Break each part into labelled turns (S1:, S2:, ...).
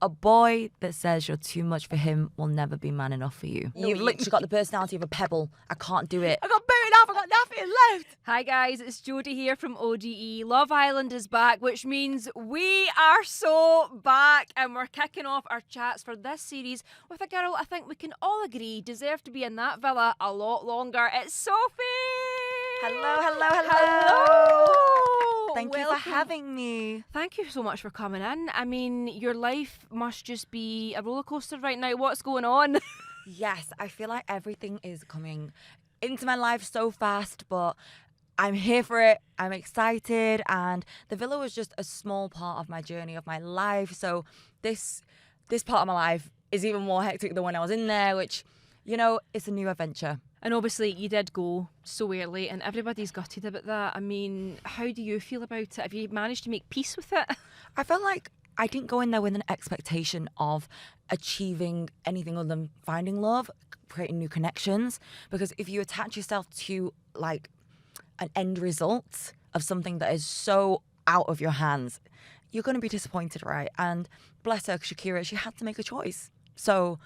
S1: a boy that says you're too much for him will never be man enough for you.
S2: No,
S1: You've
S2: you-
S1: literally got the personality of a pebble. I can't do it.
S2: I got booted off. I got nothing left. Hi guys, it's Jodie here from ODE. Love Island is back, which means we are so back, and we're kicking off our chats for this series with a girl I think we can all agree deserved to be in that villa a lot longer. It's Sophie.
S1: Hello. Thank you
S2: Welcome.
S1: for having me.
S2: Thank you so much for coming in. I mean, your life must just be a roller coaster right now. What's going on?
S1: Yes, I feel like everything is coming into my life so fast, but I'm here for it. I'm excited, and the villa was just a small part of my journey of my life. So this part of my life is even more hectic than when I was in there, which, you know, it's a new adventure.
S2: And obviously you did go so early and everybody's gutted about that. I mean, how do you feel about it? Have you managed to make peace with it?
S1: I felt like I didn't go in there with an expectation of achieving anything other than finding love, creating new connections. Because if you attach yourself to like an end result of something that is so out of your hands, you're going to be disappointed, right? And bless her, Shakira, she had to make a choice. So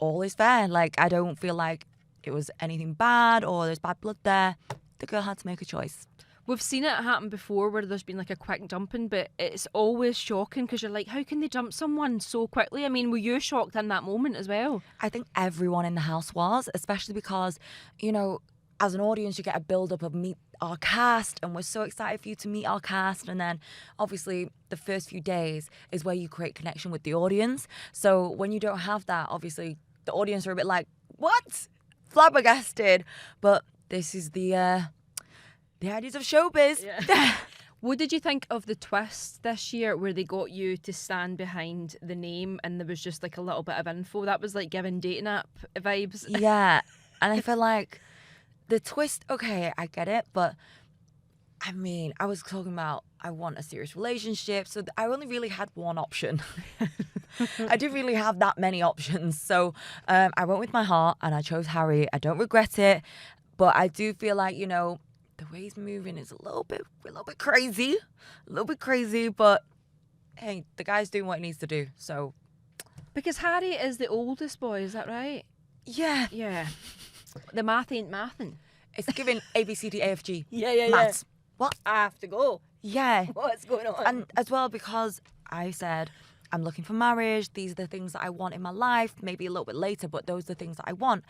S1: all is fair. Like, I don't feel like it was anything bad or there's bad blood there. The girl had to make a choice.
S2: We've seen it happen before where there's been like a quick jumping, but it's always shocking because you're like, how can they jump someone so quickly? I mean, were you shocked in that moment as well?
S1: I think everyone in the house was, especially because, you know, as an audience, you get a build-up of meet our cast, and we're so excited for you to meet our cast. And then, obviously, the first few days is where you create connection with the audience. So when you don't have that, obviously, the audience are a bit like, what? Flabbergasted. But this is the ideas of showbiz.
S2: Yeah. What did you think of the twist this year where they got you to stand behind the name and there was just like a little bit of info? That was like giving dating app vibes.
S1: Yeah. And I feel like the twist, okay, I get it, but I mean, I was talking about I want a serious relationship, so I only really had one option. I didn't really have that many options, so I went with my heart and I chose Harry. I don't regret it, but I do feel like, you know, the way he's moving is a little bit crazy, but hey, the guy's doing what he needs to do, so.
S2: Because Harry is the oldest boy, is that right?
S1: Yeah.
S2: Yeah. The math ain't mathin'.
S1: It's giving ABCDAFG.
S2: Yeah.
S1: Maths. What?
S2: I have to go.
S1: Yeah.
S2: What's going on?
S1: And as well, because I said, I'm looking for marriage. These are the things that I want in my life. Maybe a little bit later, but those are the things that I want.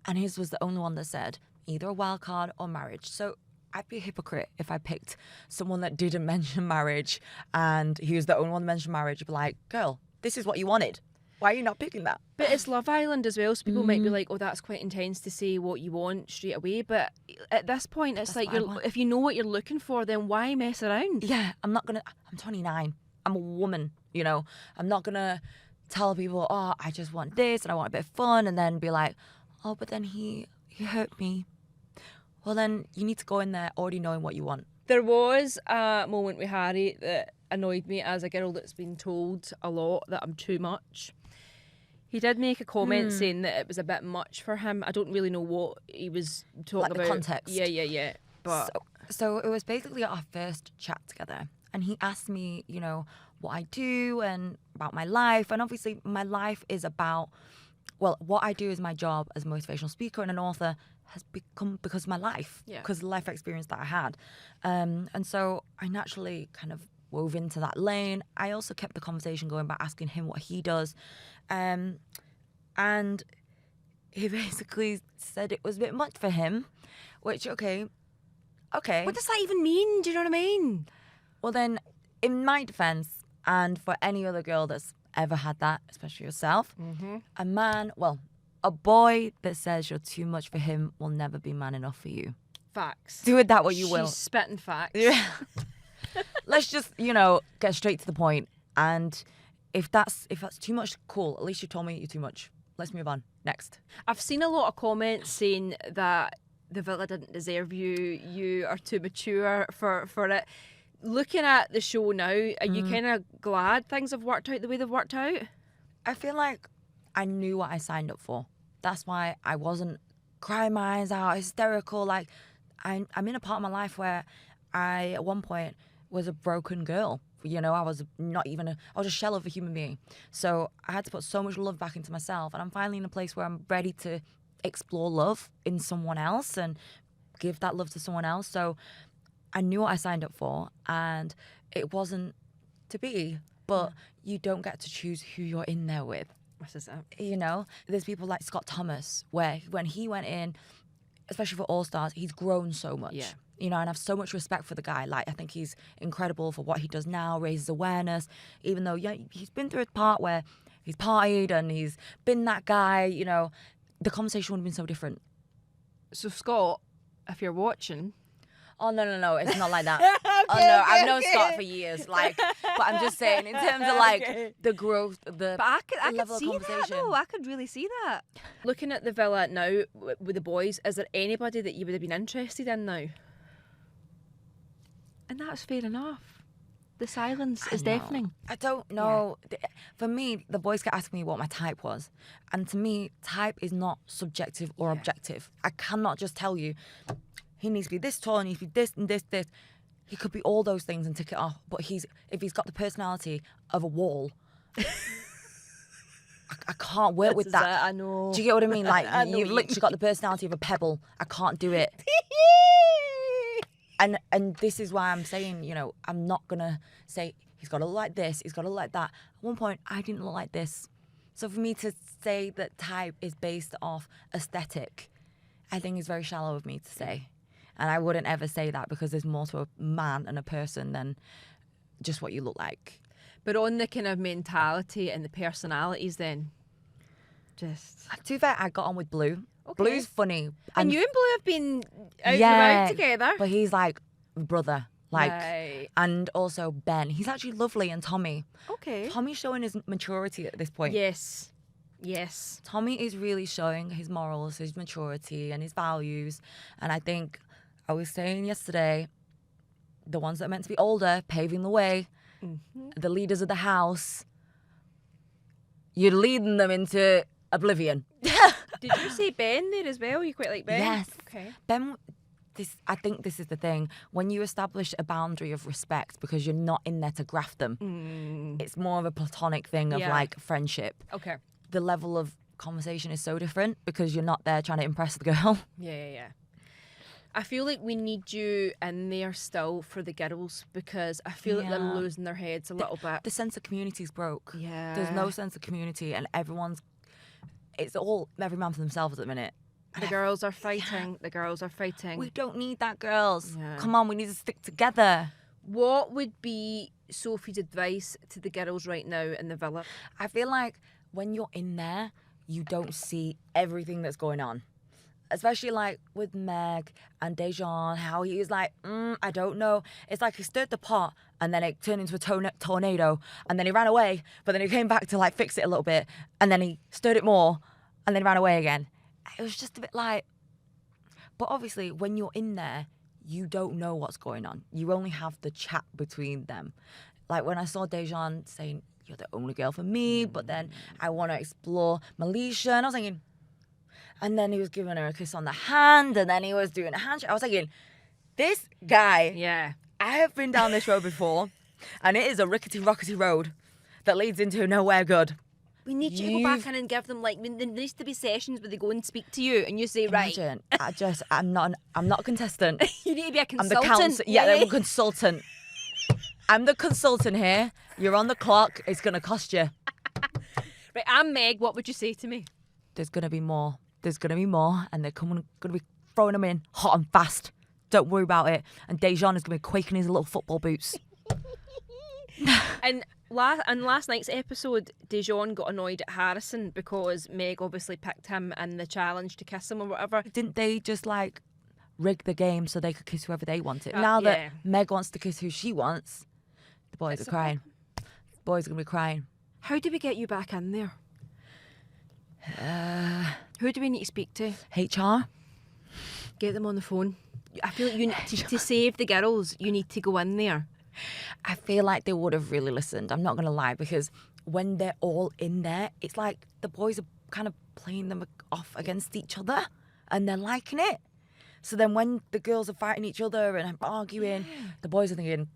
S1: And his was the only one that said either a wild card or marriage. So I'd be a hypocrite if I picked someone that didn't mention marriage and he was the only one that mentioned marriage. I'd be like, girl, this is what you wanted. Why are you not picking that?
S2: But it's Love Island as well, so people might be like, oh, that's quite intense to say what you want straight away. But at this point, it's
S1: That's
S2: like,
S1: what I want.
S2: if you know what you're looking for, then why mess around?
S1: Yeah, I'm 29. I'm a woman, you know. I'm not going to tell people, oh, I just want this and I want a bit of fun, and then be like, oh, but then he hurt me. Well, then you need to go in there already knowing what you want.
S2: There was a moment with Harry that annoyed me as a girl that's been told a lot that I'm too much. He did make a comment saying that it was a bit much for him. I don't really know what he was talking
S1: Like the
S2: about.
S1: context.
S2: Yeah. But
S1: So it was basically our first chat together. And he asked me, you know, what I do and about my life. And obviously my life is about, well, what I do is my job as a motivational speaker and an author has become because of my life, because of the life experience that I had. And so I naturally kind of wove into that lane. I also kept the conversation going by asking him what he does. And he basically said it was a bit much for him, which, okay.
S2: what does that even mean? Do you know what I mean?
S1: Well, then, in my defense, and for any other girl that's ever had that, especially yourself, a boy that says you're too much for him will never be man enough for you.
S2: Facts.
S1: Do with that what you will.
S2: She's spitting facts.
S1: Yeah. Let's just, you know, get straight to the point. And if that's too much, cool. At least you told me you're too much. Let's move on. Next.
S2: I've seen a lot of comments saying that the villa didn't deserve you. You are too mature for it. Looking at the show now, are you kind of glad things have worked out the way they've worked out?
S1: I feel like I knew what I signed up for. That's why I wasn't crying my eyes out, hysterical. Like, I'm in a part of my life where I, at one point, was a broken girl. You know, I was I was a shell of a human being. So I had to put so much love back into myself. And I'm finally in a place where I'm ready to explore love in someone else and give that love to someone else. So I knew what I signed up for, and it wasn't to be, but you don't get to choose who you're in there with.
S2: This is it.
S1: You know, there's people like Scott Thomas, where when he went in, especially for All Stars, he's grown so much.
S2: Yeah.
S1: You know, and I have so much respect for the guy. Like, I think he's incredible for what he does now, raises awareness, even though, yeah, he's been through a part where he's partied and he's been that guy, you know, the conversation would have been so different.
S2: So, Scott, if you're watching...
S1: Oh, no, it's not like that. I've known Scott for years. Like, but I'm just saying, in terms of like the growth, the
S2: I could
S1: level
S2: see
S1: of conversation.
S2: that, though. I could really see that. Looking at the villa now with the boys, is there anybody that you would have been interested in now? And that's fair enough. The silence is deafening.
S1: I don't know. For me, the boys kept asking me what my type was. And to me, type is not subjective or objective. I cannot just tell you, he needs to be this tall, he needs to be this and this. He could be all those things and tick it off. But if he's got the personality of a wall, I can't work with that.
S2: I know.
S1: Do you get what I mean? Like, you've literally got the personality of a pebble. I can't do it. And this is why I'm saying, you know, I'm not going to say, he's got to look like this, he's got to look like that. At one point, I didn't look like this. So for me to say that type is based off aesthetic, I think is very shallow of me to say. And I wouldn't ever say that, because there's more to a man and a person than just what you look like.
S2: But on the kind of mentality and the personalities then, just...
S1: To be fair, I got on with Blue.
S2: Okay.
S1: Blue's funny.
S2: And you and Blue have been out and about together.
S1: But he's like brother. Like,
S2: right.
S1: And also Ben. He's actually lovely. And Tommy.
S2: Okay.
S1: Tommy's showing his maturity at this point.
S2: Yes.
S1: Tommy is really showing his morals, his maturity and his values. And I think, I was saying yesterday, the ones that are meant to be older, paving the way, the leaders of the house, you're leading them into oblivion.
S2: Did you say Ben there as well? You quite like Ben?
S1: Yes.
S2: Okay.
S1: Ben, I think this is the thing. When you establish a boundary of respect, because you're not in there to graft them, it's more of a platonic thing of like friendship.
S2: Okay.
S1: The level of conversation is so different because you're not there trying to impress the girl.
S2: Yeah. I feel like we need you in there still for the girls, because I feel like they're losing their heads a little bit.
S1: The sense of community's broke.
S2: Yeah.
S1: There's no sense of community, and it's all every man for themselves at the minute.
S2: The girls are fighting. Yeah. The girls are fighting.
S1: We don't need that, girls.
S2: Yeah.
S1: Come on, we need to stick together.
S2: What would be Sophie's advice to the girls right now in the villa?
S1: I feel like when you're in there, you don't see everything that's going on. Especially like with Meg and Dejan, how he was like, I don't know. It's like he stirred the pot and then it turned into a tornado and then he ran away, but then he came back to like fix it a little bit and then he stirred it more and then he ran away again. It was just a bit like, but obviously when you're in there, you don't know what's going on. You only have the chat between them. Like when I saw Dejan saying, you're the only girl for me, but then I want to explore Malaysia, and I was thinking, and then he was giving her a kiss on the hand, and then he was doing a handshake. I was thinking, this guy, I have been down this road before, and it is a rickety-rockety road that leads into nowhere good.
S2: We need you to go back in and give them, like, there needs to be sessions where they go and speak to you, and you say,
S1: Imagine, right. I'm not a contestant.
S2: You need to be a consultant.
S1: I'm I'm a consultant. I'm the consultant here. You're on the clock. It's going to cost you.
S2: Right, I'm Meg. What would you say to me?
S1: There's going to be more. And they're going to be throwing them in hot and fast. Don't worry about it. And Dejan is going to be quaking his little football boots.
S2: And last night's episode, Dejan got annoyed at Harrison because Meg obviously picked him in the challenge to kiss him or whatever.
S1: Didn't they just like rig the game so they could kiss whoever they wanted? Now that Meg wants to kiss who she wants, the boys are crying. The boys are going to be crying.
S2: How do we get you back in there? Who do we need to speak to?
S1: HR.
S2: Get them on the phone. I feel like you need to save the girls, you need to go in there.
S1: I feel like they would have really listened. I'm not going to lie, because when they're all in there, it's like the boys are kind of playing them off against each other and they're liking it. So then when the girls are fighting each other and arguing, the boys are thinking,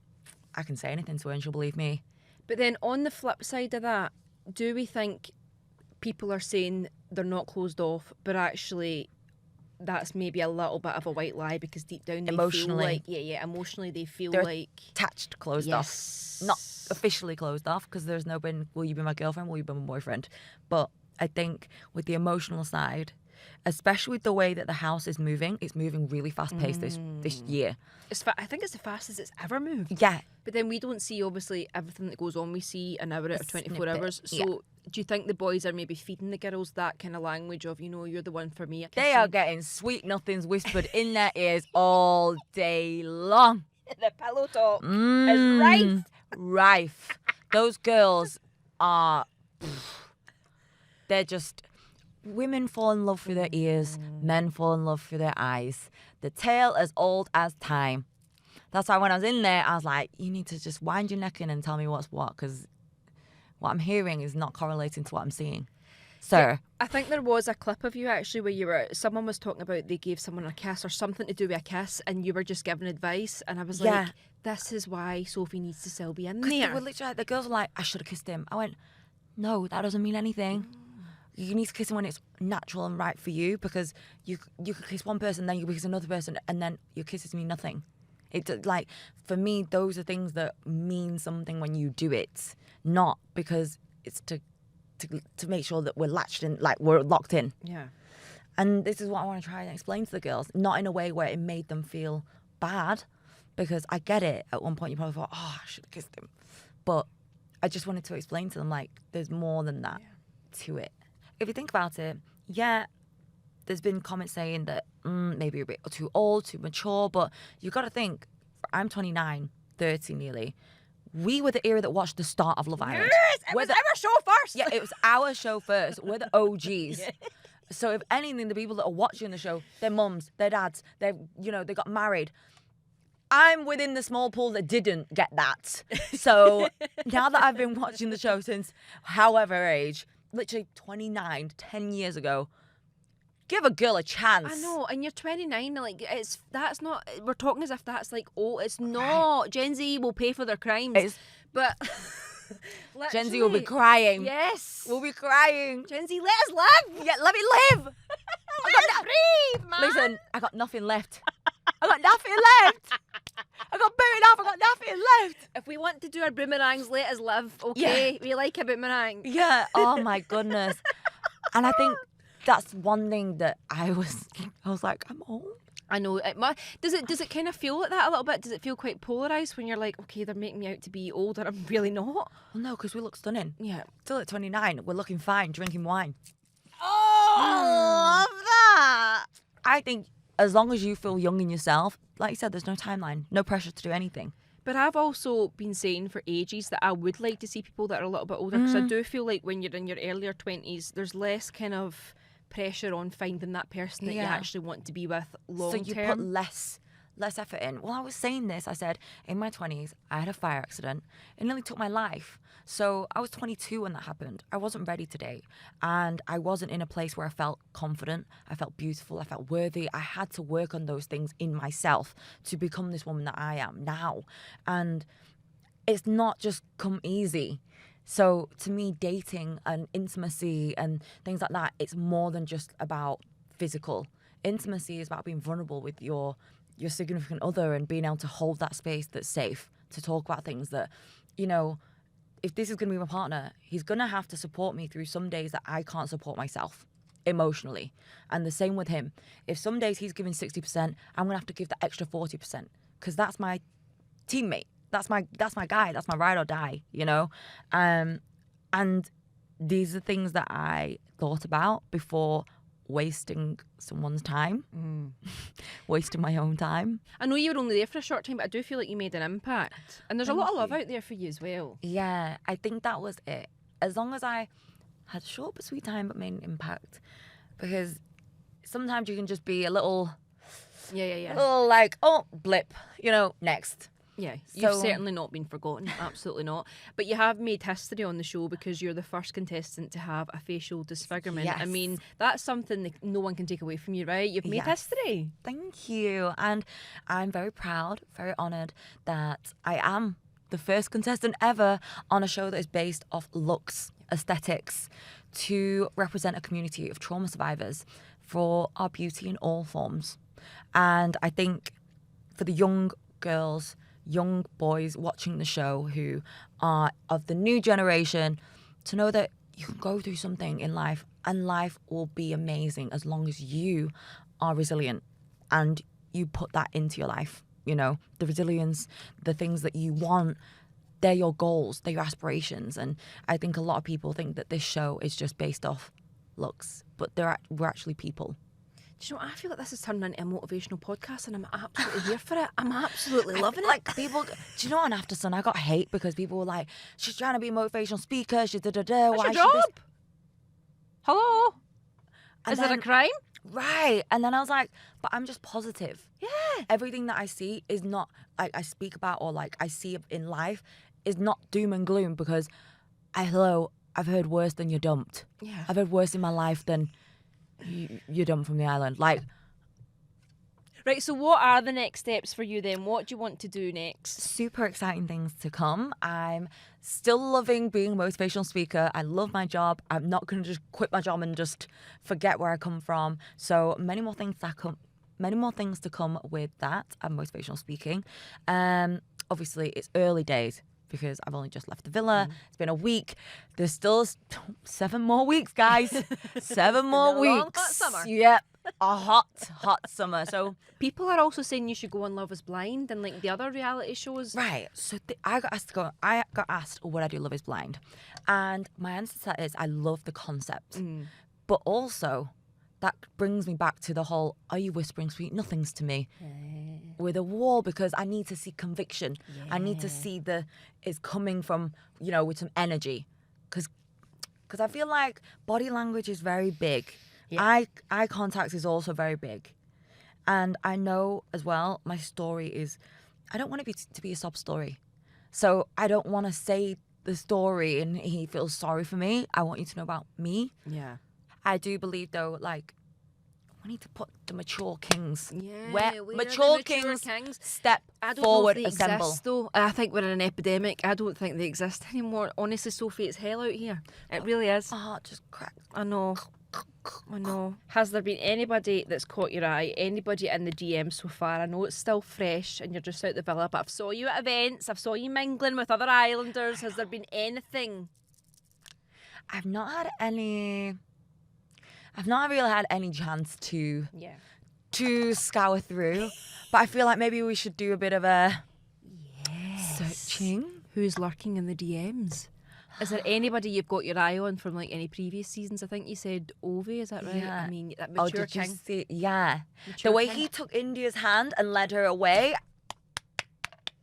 S1: I can say anything to her and she'll believe me.
S2: But then on the flip side of that, do we think people are saying they're not closed off, but actually that's maybe a little bit of a white lie because deep down they
S1: Emotionally.
S2: feel like, emotionally they feel
S1: They're
S2: like...
S1: Attached, closed off. Not officially closed off because there's no been, will you be my girlfriend, will you be my boyfriend? But I think with the emotional side, especially with the way that the house is moving, it's moving really fast paced this year.
S2: I think it's the fastest it's ever moved.
S1: Yeah.
S2: But then we don't see, obviously, everything that goes on. We see an hour out of 24
S1: snippet,
S2: hours. So
S1: yeah.
S2: do you think the boys are maybe feeding the girls that kind of language of, you're the one for me?
S1: They are getting sweet nothings whispered in their ears all day long.
S2: The pillow talk is rife.
S1: Rife. Those girls are... They're just... Women fall in love through their ears. Men fall in love through their eyes. The tale as old as time. That's why when I was in there, I was like, you need to just wind your neck in and tell me what's what, because what I'm hearing is not correlating to what I'm seeing. Sir.
S2: I think there was a clip of you actually where someone was talking about they gave someone a kiss or something to do with a kiss and you were just giving advice and I was like, this is why Sophie needs to still be in there.
S1: They were literally, the girls were like, I should have kissed him. I went, no, that doesn't mean anything. You need to kiss him when it's natural and right for you because you could kiss one person, then you kiss another person, and then your kisses mean nothing. It like for me, those are things that mean something when you do it, not because it's to make sure that we're latched in, like we're locked in.
S2: Yeah.
S1: And this is what I want to try and explain to the girls, not in a way where it made them feel bad, because I get it. At one point, you probably thought, oh, I should have kissed him, but I just wanted to explain to them like there's more than that to it. If you think about it, there's been comments saying that maybe you're a bit too old, too mature, but you got to think, I'm 29, 30 nearly. We were the era that watched the start of Love Island.
S2: Yes, it was our show first.
S1: Yeah, it was our show first. We're the OGs. So if anything, the people that are watching the show, their mums, their dads, they got married. I'm within the small pool that didn't get that. So now that I've been watching the show since however age, literally 29, 10 years ago, give a girl a chance.
S2: I know, and you're 29, like, that's not, we're talking as if that's like, it's not. Gen Z will pay for their crimes. But
S1: Gen Z will be crying.
S2: Yes.
S1: We'll be crying.
S2: Gen Z, let us live.
S1: Yeah, let me live.
S2: Let us breathe, man.
S1: Listen, I got nothing left. I got nothing left. I got booted off. I got nothing left.
S2: If we want to do our boomerangs, let us live, okay? We like a boomerang.
S1: Yeah. Oh my goodness. And I think that's one thing that I was like, I'm old.
S2: I know. Does it kind of feel like that a little bit? Does it feel quite polarised when you're like, okay, they're making me out to be old and I'm really not?
S1: Well, no, because we look stunning.
S2: Yeah.
S1: Still at 29, we're looking fine, drinking wine.
S2: Oh, love that.
S1: I think as long as you feel young in yourself, like you said, there's no timeline, no pressure to do anything.
S2: But I've also been saying for ages that I would like to see people that are a little bit older because I do feel like when you're in your earlier 20s, there's less kind of pressure on finding that person that you actually want to be with long term. So you
S1: put less effort in. Well, I was saying this. I said, in my 20s, I had a fire accident. It nearly took my life. So I was 22 when that happened. I wasn't ready to date. And I wasn't in a place where I felt confident. I felt beautiful. I felt worthy. I had to work on those things in myself to become this woman that I am now. And it's not just come easy. So to me, dating and intimacy and things like that, it's more than just about physical. Intimacy is about being vulnerable with your significant other and being able to hold that space that's safe to talk about things that, if this is going to be my partner, he's going to have to support me through some days that I can't support myself emotionally. And the same with him. If some days he's giving 60%, I'm going to have to give the extra 40% because that's my teammate. That's my guy. That's my ride or die, And these are things that I thought about before wasting someone's time, wasting my own time.
S2: I know you were only there for a short time, but I do feel like you made an impact. And there's a lot of love out there for you as well.
S1: Yeah, I think that was it. As long as I had short but sweet time but made an impact. Because sometimes you can just be a little...
S2: Yeah.
S1: little like, oh, blip, next.
S2: Yeah, you've certainly not been forgotten, absolutely not. But you have made history on the show because you're the first contestant to have a facial disfigurement.
S1: Yes.
S2: I mean, that's something that no one can take away from you, right? You've made history.
S1: Thank you. And I'm very proud, very honoured that I am the first contestant ever on a show that is based off looks, aesthetics, to represent a community of trauma survivors for our beauty in all forms. And I think for the young girls, young boys watching the show who are of the new generation, to know that you can go through something in life and life will be amazing as long as you are resilient and you put that into your life. You know, the resilience, the things that you want, they're your goals, they're your aspirations. And I think a lot of people think that this show is just based off looks, but we're actually people.
S2: Do you know what? I feel like this has turned into a motivational podcast and I'm absolutely here for it. I'm absolutely loving it.
S1: Like people, do you know on After Sun I got hate because people were like, she's trying to be a motivational speaker, she's da-da-da.
S2: What's your job? Hello?
S1: And
S2: is
S1: then,
S2: it a crime?
S1: Right. And then I was like, but I'm just positive.
S2: Yeah.
S1: Everything that I see is not, like I speak about or like I see in life is not doom and gloom because I've heard worse than you're dumped.
S2: Yeah.
S1: I've heard worse in my life than you're dumped from the island. Like,
S2: right, so what are the next steps for you then? What do you want to do next?
S1: super exciting things to come. I'm still loving being a motivational speaker. I love my job. I'm not going to just quit my job and just forget where I come from. So many more things to come with that and motivational speaking. Obviously, it's early days because I've only just left the villa. It's been a week. There's still 7 more weeks, guys. 7 more weeks.
S2: Long, hot summer.
S1: Yep. A hot summer. So
S2: people are also saying you should go on Love is Blind and like the other reality shows.
S1: right. So I got asked, would I do Love is Blind? And my answer to that is I love the concept. But also that brings me back to the whole, are you whispering sweet nothings to me? With a wall, because I need to see conviction. I need to see it's coming from, with some energy. Because I feel like body language is very big. Yeah. Eye contact is also very big. And I know as well, my story is, I don't want it to be a sob story. So I don't want to say the story and he feels sorry for me. I want you to know about me.
S2: Yeah.
S1: I do believe though, like, we need to put the mature kings.
S2: Yeah,
S1: where
S2: we're
S1: mature
S2: the
S1: kings
S2: I
S1: step
S2: don't
S1: forward,
S2: know if they
S1: assemble.
S2: exist, though. I think we're in an epidemic. I don't think they exist anymore. Honestly, Sophie, it's hell out here. It really is.
S1: Oh, just crack.
S2: I know. Has there been anybody that's caught your eye? Anybody in the DM so far? I know it's still fresh and you're just out the villa, but I've saw you at events. I've saw you mingling with other islanders. Has there been anything?
S1: I've not really had any chance to scour through, but I feel like maybe we should do a bit of a searching.
S2: Who's lurking in the DMs? Is there anybody you've got your eye on from like any previous seasons? I think you said Ovi, is that right?
S1: Yeah.
S2: I mean, that mature
S1: did you
S2: king.
S1: see? Yeah.
S2: Mature
S1: the way
S2: king.
S1: he took India's hand and led her away.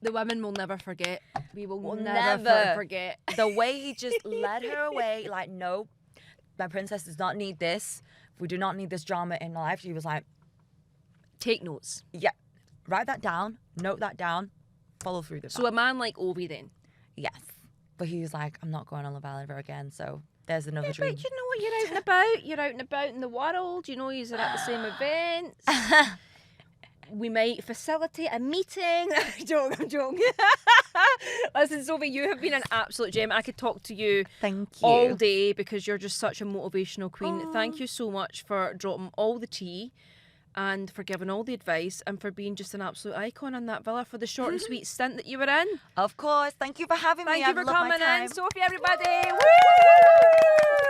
S2: The women will never forget. We will
S1: We'll
S2: never forget.
S1: The way he just led her away, like, no, my princess does not need this. We do not need this drama in our life. She was like,
S2: take notes.
S1: yeah, write that down, note that down, follow through the
S2: So a man like Ovi then?
S1: Yes. But he was like, I'm not going on Love Island ever again, so there's another dream.
S2: But you know what, you're out and about. You're out and about in the world. You know, you're at the same events. We might facilitate a meeting. I'm joking. Listen, Sophie, you have been an absolute gem. I could talk to you
S1: Thank you.
S2: all day because you're just such a motivational queen. Thank you so much for dropping all the tea and for giving all the advice and for being just an absolute icon in that villa for the short and sweet stint that you were in.
S1: Of course. Thank you for having me.
S2: Thank you for coming in, Sophie, everybody. Woo!